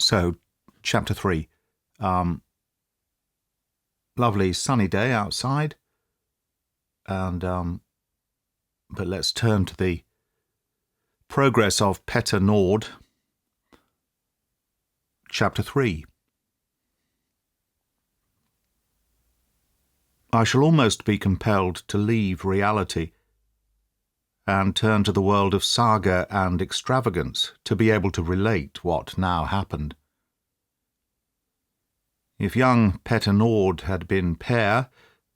So, Chapter 3. Lovely sunny day outside. And, but let's turn to the progress of Petter Nord. Chapter 3. I shall almost be compelled to leave reality and turn to the world of saga and extravagance to be able to relate what now happened. If young Petter Nord had been Per,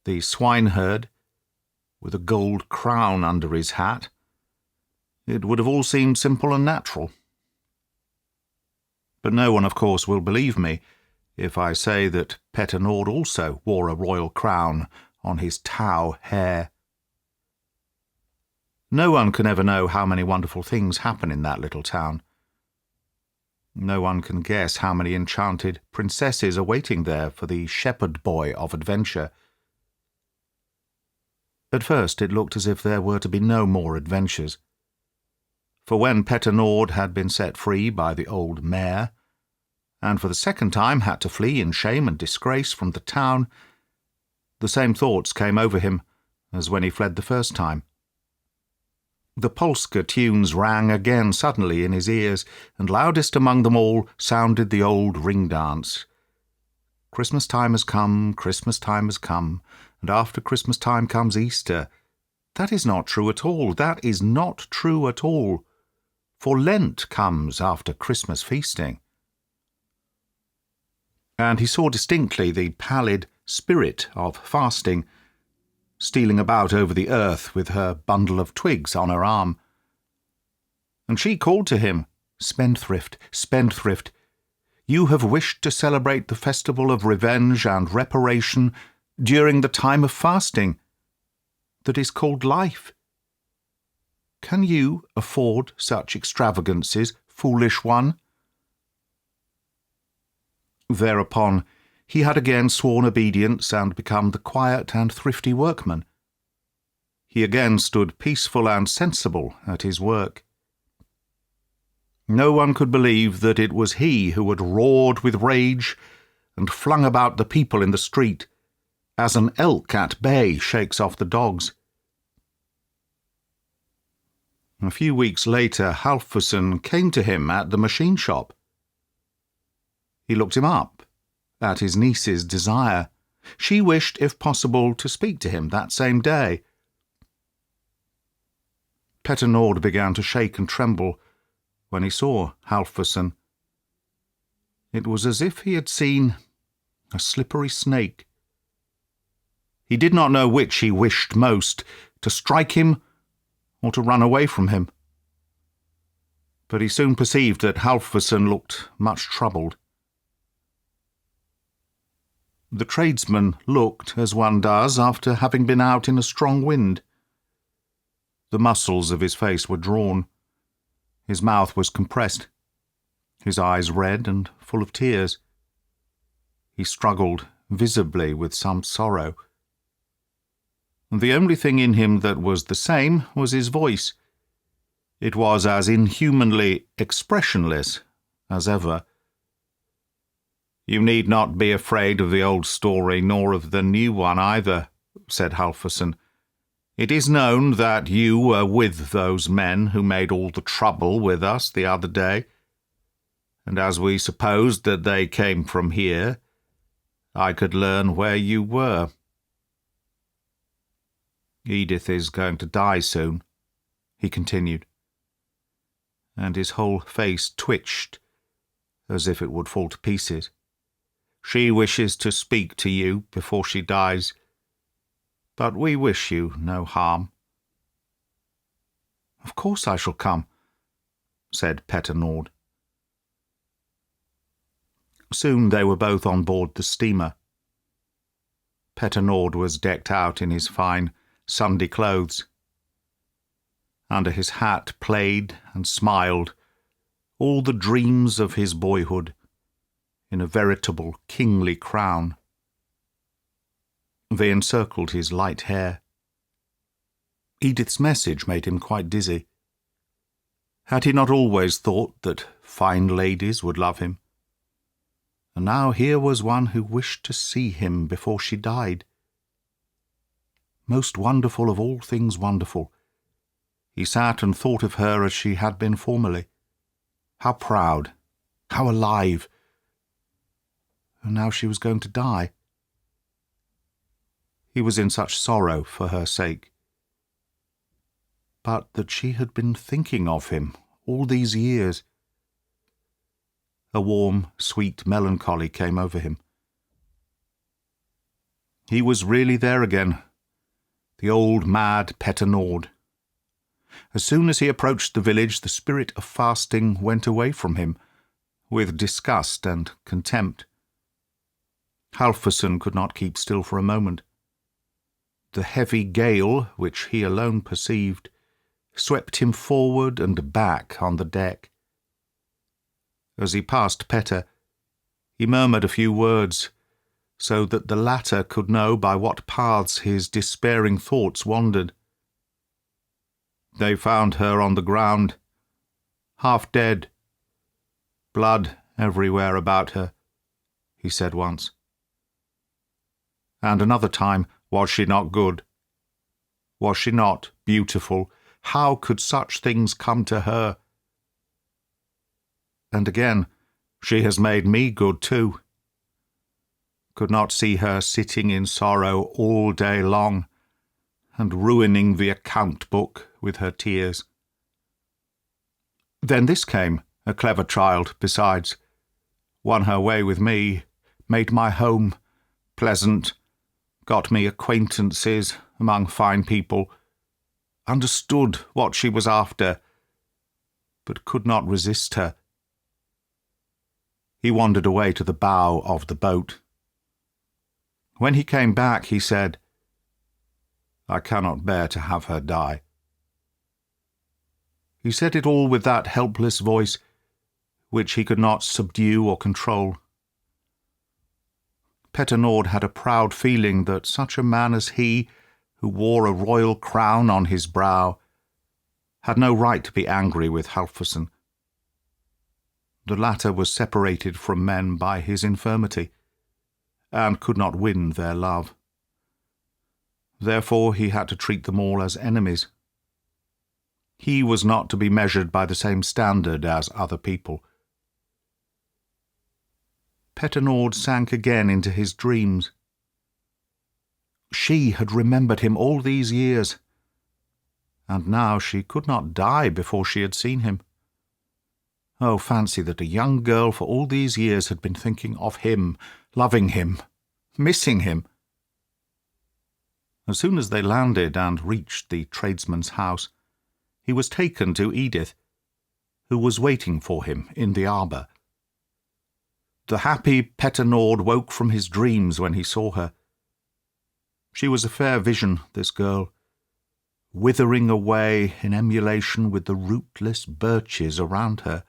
the swineherd, with a gold crown under his hat, it would have all seemed simple and natural. But no one, of course, will believe me if I say that Petter Nord also wore a royal crown on his tow hair. No one can ever know how many wonderful things happen in that little town. No one can guess how many enchanted princesses are waiting there for the shepherd boy of adventure. At first it looked as if there were to be no more adventures. For when Petter Nord had been set free by the old mayor, and for the second time had to flee in shame and disgrace from the town, the same thoughts came over him as when he fled the first time. The polska tunes rang again suddenly in his ears, and loudest among them all sounded the old ring dance. Christmas time has come, Christmas time has come, and after Christmas time comes Easter. That is not true at all, that is not true at all, for Lent comes after Christmas feasting. And he saw distinctly the pallid spirit of fasting, stealing about over the earth with her bundle of twigs on her arm. And she called to him, "Spendthrift, spendthrift, you have wished to celebrate the festival of revenge and reparation during the time of fasting that is called life. Can you afford such extravagances, foolish one?" Thereupon he had again sworn obedience and become the quiet and thrifty workman. He again stood peaceful and sensible at his work. No one could believe that it was he who had roared with rage and flung about the people in the street, as an elk at bay shakes off the dogs. A few weeks later, Halfosson came to him at the machine shop. He looked him up, at his niece's desire. She wished, if possible, to speak to him that same day. Petter Nord began to shake and tremble when he saw Halfosson. It was as if he had seen a slippery snake. He did not know which he wished most, to strike him or to run away from him. But he soon perceived that Halfosson looked much troubled. The tradesman looked as one does after having been out in a strong wind. The muscles of his face were drawn. His mouth was compressed, his eyes red and full of tears. He struggled visibly with some sorrow. The only thing in him that was the same was his voice. It was as inhumanly expressionless as ever. "You need not be afraid of the old story, nor of the new one either," said Halfosson. "It is known that you were with those men who made all the trouble with us the other day, and as we supposed that they came from here, I could learn where you were. Edith is going to die soon," he continued, and his whole face twitched as if it would fall to pieces. "She wishes to speak to you before she dies, but we wish you no harm." "Of course I shall come," said Petter Nord. Soon they were both on board the steamer. Petter Nord was decked out in his fine Sunday clothes. Under his hat played and smiled all the dreams of his boyhood in a veritable kingly crown. They encircled his light hair. Edith's message made him quite dizzy. Had he not always thought that fine ladies would love him? and now here was one who wished to see him before she died. Most wonderful of all things wonderful, he sat and thought of her as she had been formerly. How proud, how alive. And now she was going to die. He was in such sorrow for her sake. But that she had been thinking of him all these years. A warm, sweet melancholy came over him. He was really there again, the old mad Petter-Nord. As soon as he approached the village, the spirit of fasting went away from him, with disgust and contempt. Halfvorson could not keep still for a moment. The heavy gale, which he alone perceived, swept him forward and back on the deck. As he passed Petter, he murmured a few words, so that the latter could know by what paths his despairing thoughts wandered. They found her on the ground, half dead, blood everywhere about her, he said once. And another time, was she not good? Was she not beautiful? How could such things come to her? And again, she has made me good too. Could not see her sitting in sorrow all day long, and ruining the account book with her tears. Then this came, a clever child besides, won her way with me, made my home pleasant, got me acquaintances among fine people, understood what she was after, but could not resist her. He wandered away to the bow of the boat. When he came back, he said, "I cannot bear to have her die." He said it all with that helpless voice which he could not subdue or control. Petter-Nord had a proud feeling that such a man as he, who wore a royal crown on his brow, had no right to be angry with Halfvorson. The latter was separated from men by his infirmity, and could not win their love. Therefore he had to treat them all as enemies. He was not to be measured by the same standard as other people. Petter-Nord sank again into his dreams. She had remembered him all these years, and now she could not die before she had seen him. Oh, fancy that a young girl for all these years had been thinking of him, loving him, missing him. As soon as they landed and reached the tradesman's house, he was taken to Edith, who was waiting for him in the arbour. The happy Petter-Nord woke from his dreams when he saw her. She was a fair vision, this girl, withering away in emulation with the rootless birches around her.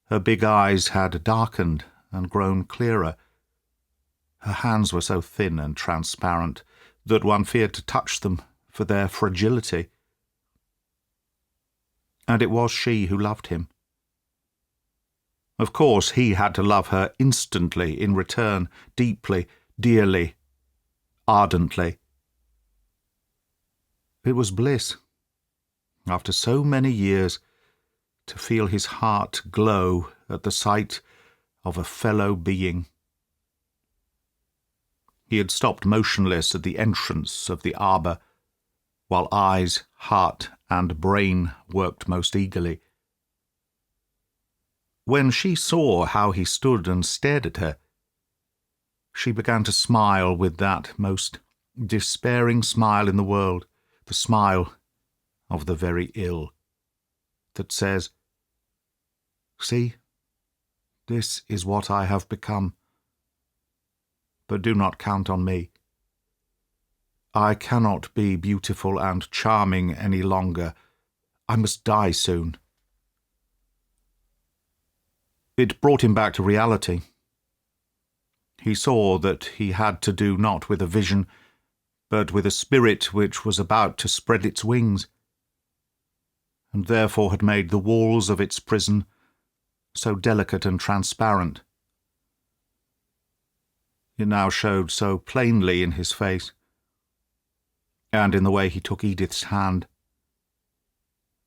Her big eyes had darkened and grown clearer. Her hands were so thin and transparent that one feared to touch them for their fragility. And it was she who loved him. Of course, he had to love her instantly in return, deeply, dearly, ardently. It was bliss, after so many years, to feel his heart glow at the sight of a fellow being. He had stopped motionless at the entrance of the arbour, while eyes, heart, and brain worked most eagerly. When she saw how he stood and stared at her, she began to smile with that most despairing smile in the world, the smile of the very ill, that says, "See, this is what I have become. But do not count on me. I cannot be beautiful and charming any longer. I must die soon." It brought him back to reality. He saw that he had to do not with a vision, but with a spirit which was about to spread its wings, and therefore had made the walls of its prison so delicate and transparent, It now showed so plainly in his face, and in the way he took Edith's hand,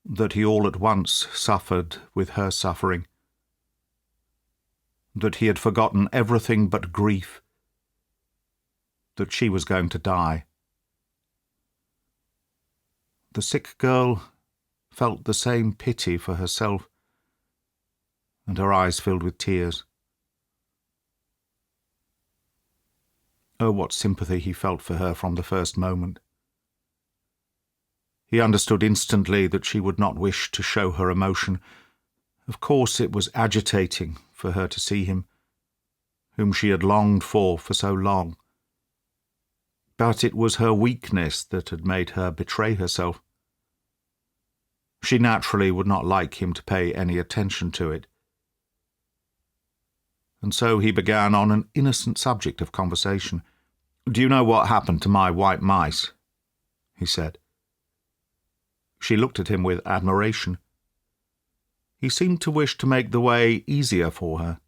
that he all at once suffered with her suffering, that he had forgotten everything but grief, that she was going to die. The sick girl felt the same pity for herself, and her eyes filled with tears. Oh, what sympathy he felt for her from the first moment. He understood instantly that she would not wish to show her emotion. Of course it was agitating for her to see him, whom she had longed for so long. But it was her weakness that had made her betray herself. She naturally would not like him to pay any attention to it. And so he began on an innocent subject of conversation. "Do you know what happened to my white mice?" he said. She looked at him with admiration. He seemed to wish to make the way easier for her.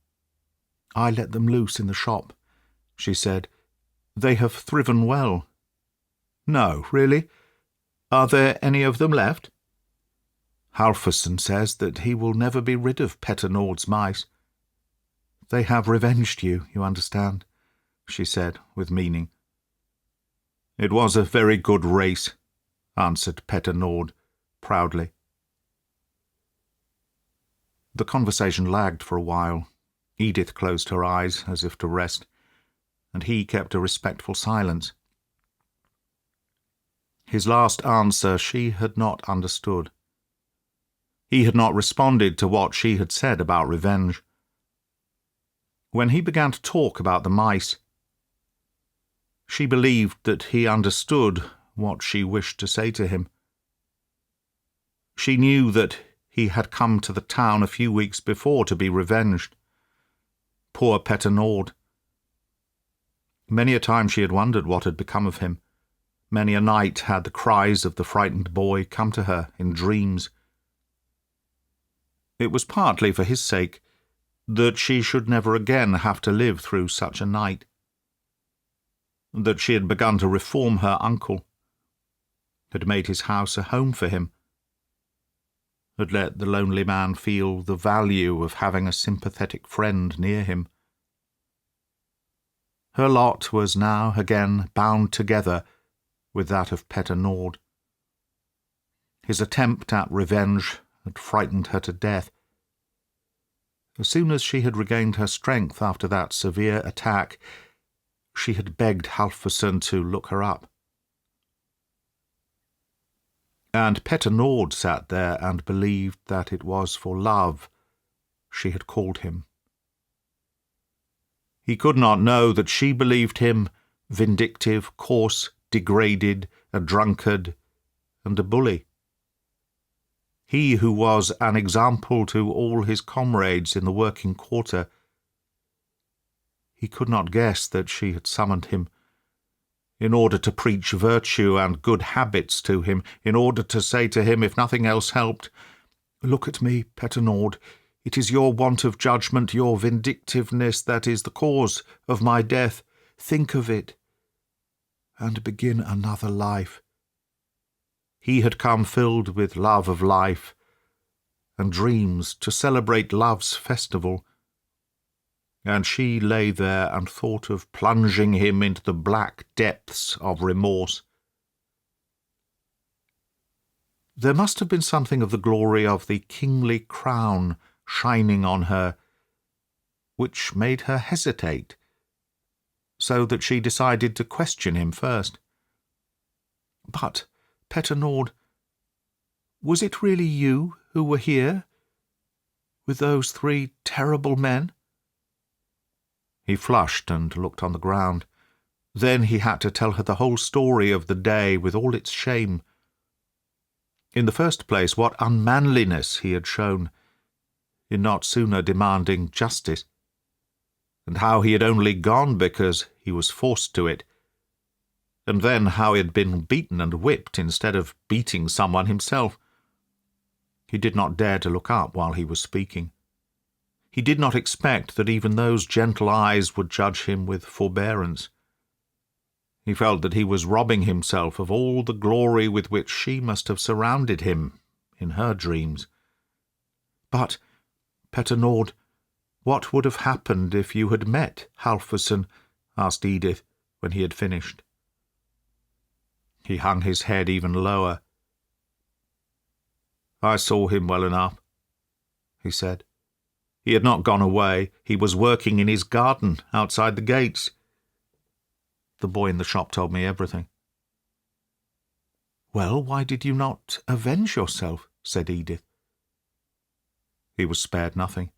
"I let them loose in the shop," she said. "They have thriven well." "No, really? Are there any of them left?" "Halforson says that he will never be rid of Petter Nord's mice. They have revenged you, you understand," she said, with meaning. "It was a very good race," answered Petter Nord, proudly. The conversation lagged for a while. Edith closed her eyes as if to rest, and he kept a respectful silence. His last answer she had not understood. He had not responded to what she had said about revenge. When he began to talk about the mice, she believed that he understood what she wished to say to him. She knew that he had come to the town a few weeks before to be revenged. Poor Petter Nord. Many a time she had wondered what had become of him. Many a night had the cries of the frightened boy come to her in dreams. It was partly for his sake that she should never again have to live through such a night. That she had begun to reform her uncle, had made his house a home for him, had let the lonely man feel the value of having a sympathetic friend near him. Her lot was now again bound together with that of Petter Nord. His attempt at revenge had frightened her to death. As soon as she had regained her strength after that severe attack, she had begged Halforson to look her up. And Petter Nord sat there and believed that it was for love she had called him. He could not know that she believed him vindictive, coarse, degraded, a drunkard, and a bully. He who was an example to all his comrades in the working quarter. He could not guess that she had summoned him in order to preach virtue and good habits to him, in order to say to him, if nothing else helped, "Look at me, Petter Nord. It is your want of judgment, your vindictiveness that is the cause of my death. Think of it, and begin another life." He had come filled with love of life and dreams to celebrate love's festival, and she lay there and thought of plunging him into the black depths of remorse. There must have been something of the glory of the kingly crown shining on her, which made her hesitate, so that she decided to question him first. "But, Petter Nord, was it really you who were here, with those 3 terrible men?" He flushed and looked on the ground. Then he had to tell her the whole story of the day with all its shame. In the first place, what unmanliness he had shown in not sooner demanding justice, and how he had only gone because he was forced to it, and then how he had been beaten and whipped instead of beating someone himself. He did not dare to look up while he was speaking. He did not expect that even those gentle eyes would judge him with forbearance. He felt that he was robbing himself of all the glory with which she must have surrounded him in her dreams. "But, Petter Nord, what would have happened if you had met Halfosson?" asked Edith when he had finished. He hung his head even lower. "I saw him well enough," he said. "He had not gone away. He was working in his garden outside the gates. The boy in the shop told me everything." "Well, why did you not avenge yourself?" said Edith. He was spared nothing.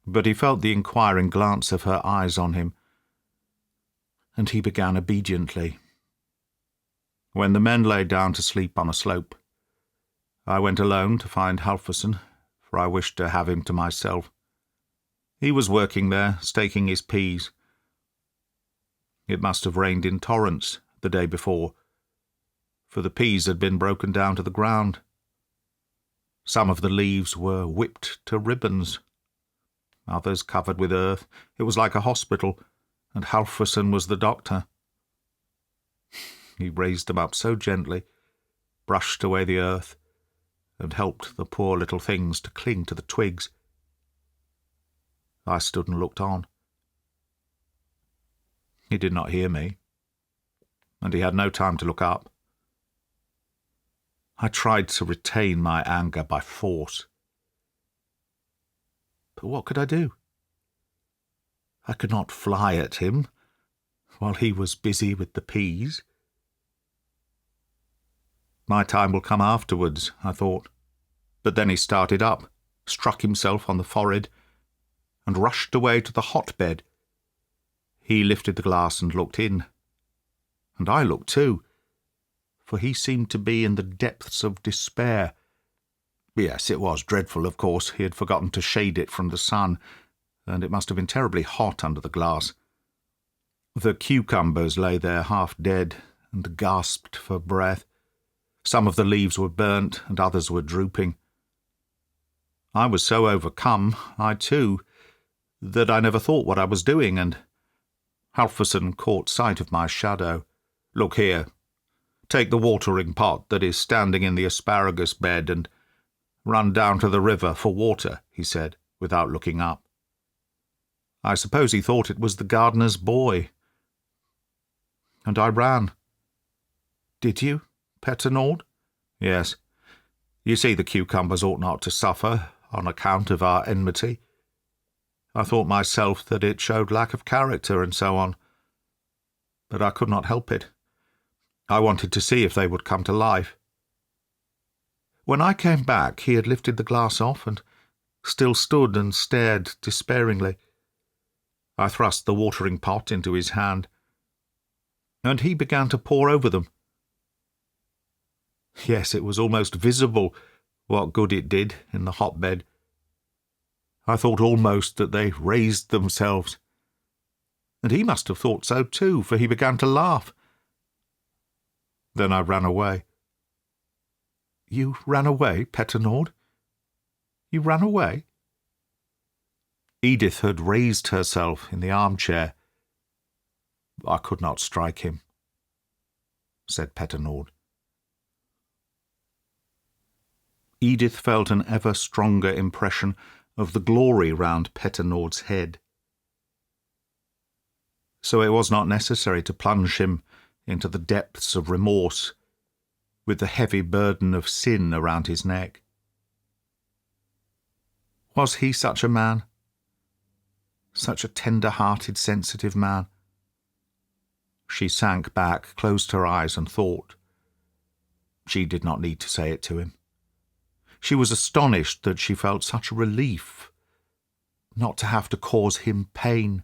But he felt the inquiring glance of her eyes on him, and he began obediently. "When the men lay down to sleep on a slope, I went alone to find Halfosson, for I wished to have him to myself. He was working there, staking his peas. It must have rained in torrents the day before, for the peas had been broken down to the ground. Some of the leaves were whipped to ribbons, others covered with earth. It was like a hospital, and Halfosson was the doctor. He raised them up so gently, brushed away the earth, and helped the poor little things to cling to the twigs. I stood and looked on. He did not hear me, and he had no time to look up. I tried to retain my anger by force. But what could I do? I could not fly at him while he was busy with the peas. My time will come afterwards, I thought. But then he started up, struck himself on the forehead, and rushed away to the hotbed. He lifted the glass and looked in. And I looked too, for he seemed to be in the depths of despair. Yes, it was dreadful, of course. He had forgotten to shade it from the sun, and it must have been terribly hot under the glass. The cucumbers lay there half dead and gasped for breath. Some of the leaves were burnt, and others were drooping. I was so overcome, I too, that I never thought what I was doing, and Halfosson caught sight of my shadow. "Look here. Take the watering pot that is standing in the asparagus bed and run down to the river for water," he said, without looking up. I suppose he thought it was the gardener's boy. And I ran. "Did you, Petter Nord?" "Yes. You see, the cucumbers ought not to suffer on account of our enmity. I thought myself that it showed lack of character and so on. But I could not help it. I wanted to see if they would come to life." When I came back, he had lifted the glass off and still stood and stared despairingly. I thrust the watering pot into his hand, and he began to pour over them. Yes, it was almost visible what good it did in the hotbed. I thought almost that they raised themselves. And he must have thought so too, for he began to laugh. Then I ran away. "You ran away, Petter Nord? You ran away?" Edith had raised herself in the armchair. "I could not strike him," said Petter Nord. Edith felt an ever stronger impression of the glory round Petter Nord's head. So it was not necessary to plunge him into the depths of remorse with the heavy burden of sin around his neck. Was he such a man? Such a tender-hearted, sensitive man? She sank back, closed her eyes, and thought. She did not need to say it to him. She was astonished that she felt such a relief not to have to cause him pain.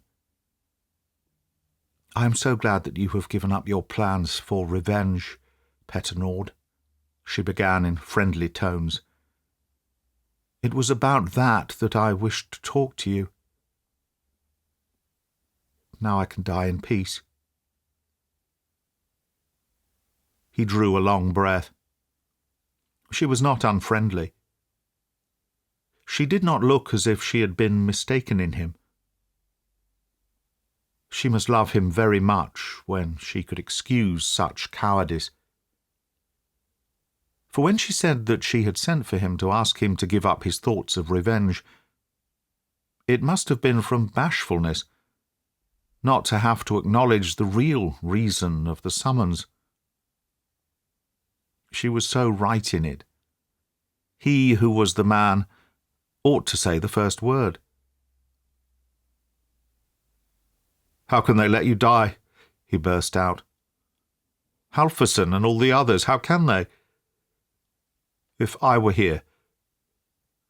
"I am so glad that you have given up your plans for revenge, Petter Nord," she began in friendly tones. "It was about that I wished to talk to you. Now I can die in peace." He drew a long breath. She was not unfriendly. She did not look as if she had been mistaken in him. She must love him very much when she could excuse such cowardice. For when she said that she had sent for him to ask him to give up his thoughts of revenge, it must have been from bashfulness, not to have to acknowledge the real reason of the summons. She was so right in it. He who was the man ought to say the first word. "How can they let you die?" he burst out. "Halverson and all the others, how can they? If I were here,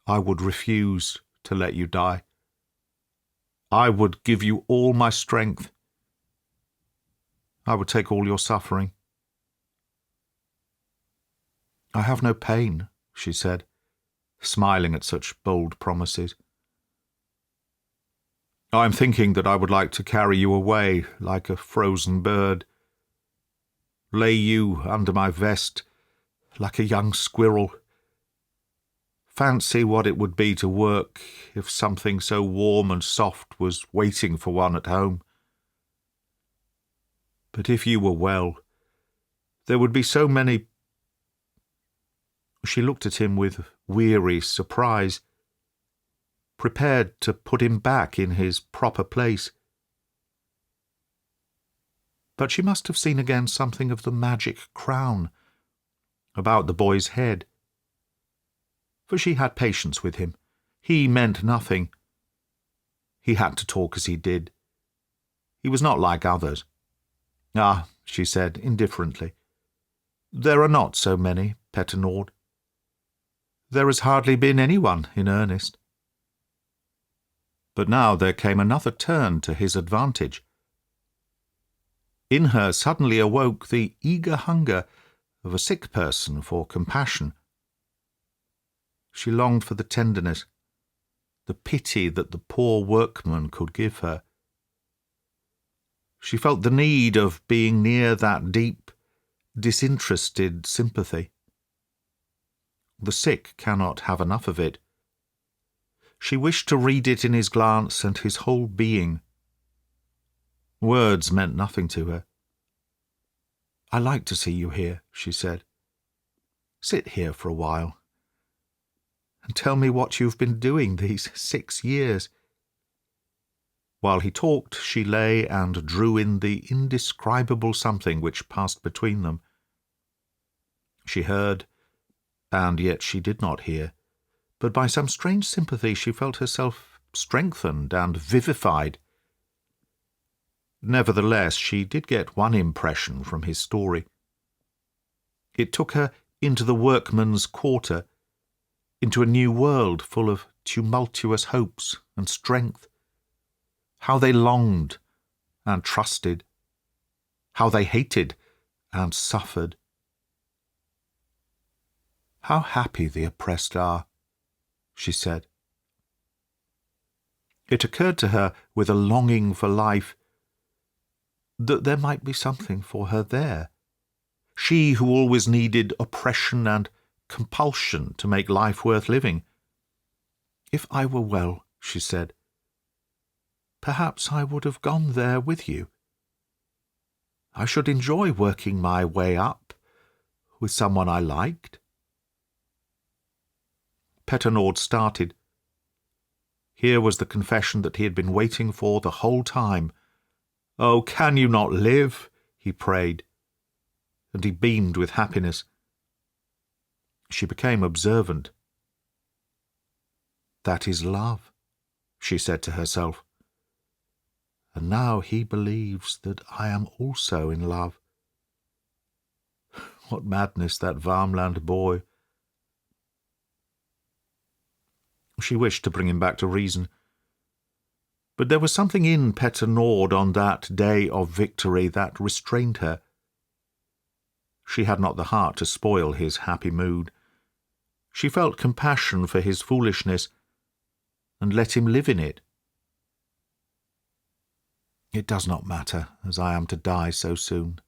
I would refuse to let you die. I would give you all my strength. I would take all your suffering." "I have no pain," she said, smiling at such bold promises. "I am thinking that I would like to carry you away like a frozen bird, lay you under my vest like a young squirrel. Fancy what it would be to work if something so warm and soft was waiting for one at home. But if you were well, there would be so many—" She looked at him with weary surprise, prepared to put him back in his proper place. But she must have seen again something of the magic crown about the boy's head. For she had patience with him. He meant nothing. He had to talk as he did. He was not like others. "Ah," she said indifferently, "there are not so many, Petternord. There has hardly been anyone in earnest." But now there came another turn to his advantage. In her suddenly awoke the eager hunger of a sick person for compassion. She longed for the tenderness, the pity that the poor workman could give her. She felt the need of being near that deep, disinterested sympathy. The sick cannot have enough of it. She wished to read it in his glance and his whole being. Words meant nothing to her. "I like to see you here," she said. "Sit here for a while and tell me what you've been doing these 6 years." While he talked, she lay and drew in the indescribable something which passed between them. She heard, and yet she did not hear, but by some strange sympathy she felt herself strengthened and vivified. Nevertheless, she did get one impression from his story. It took her into the workman's quarter, into a new world full of tumultuous hopes and strength. How they longed and trusted, how they hated and suffered. "How happy the oppressed are," she said. It occurred to her, with a longing for life, that there might be something for her there. She who always needed oppression and compulsion to make life worth living. "If I were well," she said, "perhaps I would have gone there with you. I should enjoy working my way up with someone I liked." Petternord started. Here was the confession that he had been waiting for the whole time. "Oh, can you not live?" he prayed, and he beamed with happiness. She became observant. "That is love," she said to herself. "And now he believes that I am also in love. What madness, that Varmland boy." She wished to bring him back to reason. But there was something in Petternord on that day of victory that restrained her. She had not the heart to spoil his happy mood. She felt compassion for his foolishness, and let him live in it. "It does not matter, as I am to die so soon,"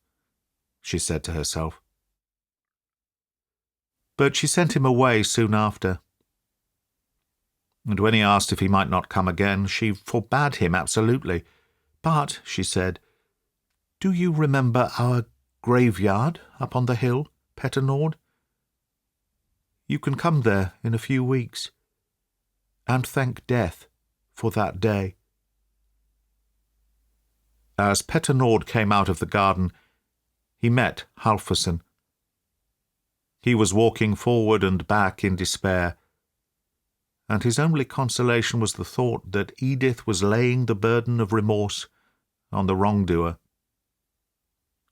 she said to herself. But she sent him away soon after. and when he asked if he might not come again, she forbade him absolutely. "But," she said, "do you remember our graveyard up on the hill, Petter Nord? You can come there in a few weeks, and thank death for that day." As Petter Nord came out of the garden, he met Halvorsen. He was walking forward and back in despair, and his only consolation was the thought that Edith was laying the burden of remorse on the wrongdoer.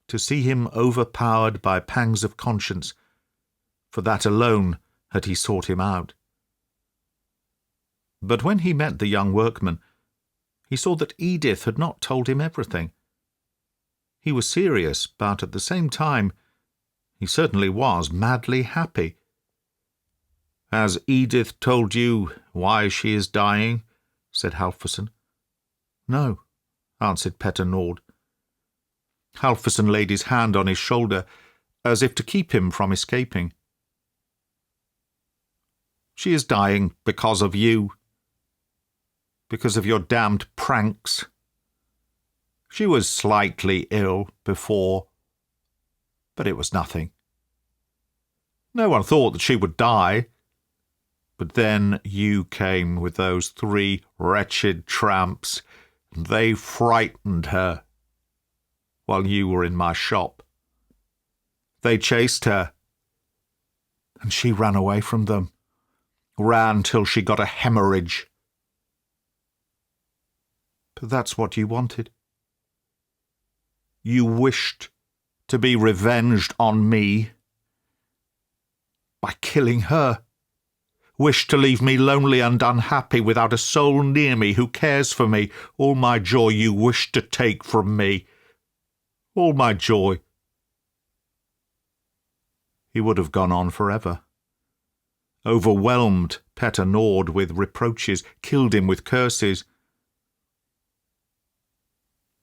To see him overpowered by pangs of conscience, for that alone had he sought him out. But when he met the young workman, he saw that Edith had not told him everything. He was serious, but at the same time he certainly was madly happy. "Has Edith told you why she is dying?" said Halvorsen. "No," answered Petter Nord. Halvorsen laid his hand on his shoulder, as if to keep him from escaping. "She is dying because of you. Because of your damned pranks. She was slightly ill before, but it was nothing. No one thought that she would die. But then you came with those 3 wretched tramps, and they frightened her while you were in my shop. They chased her, and she ran away from them, ran till she got a hemorrhage. But that's what you wanted. You wished to be revenged on me by killing her. Wished to leave me lonely and unhappy without a soul near me who cares for me. All my joy you wished to take from me. All my joy." He would have gone on forever. Overwhelmed Petter Nord with reproaches, killed him with curses.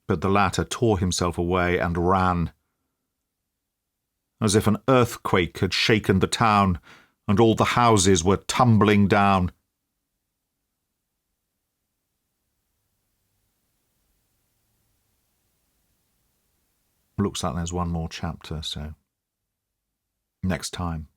But the latter tore himself away and ran, as if an earthquake had shaken the town and all the houses were tumbling down. Looks like there's one more chapter, so next time.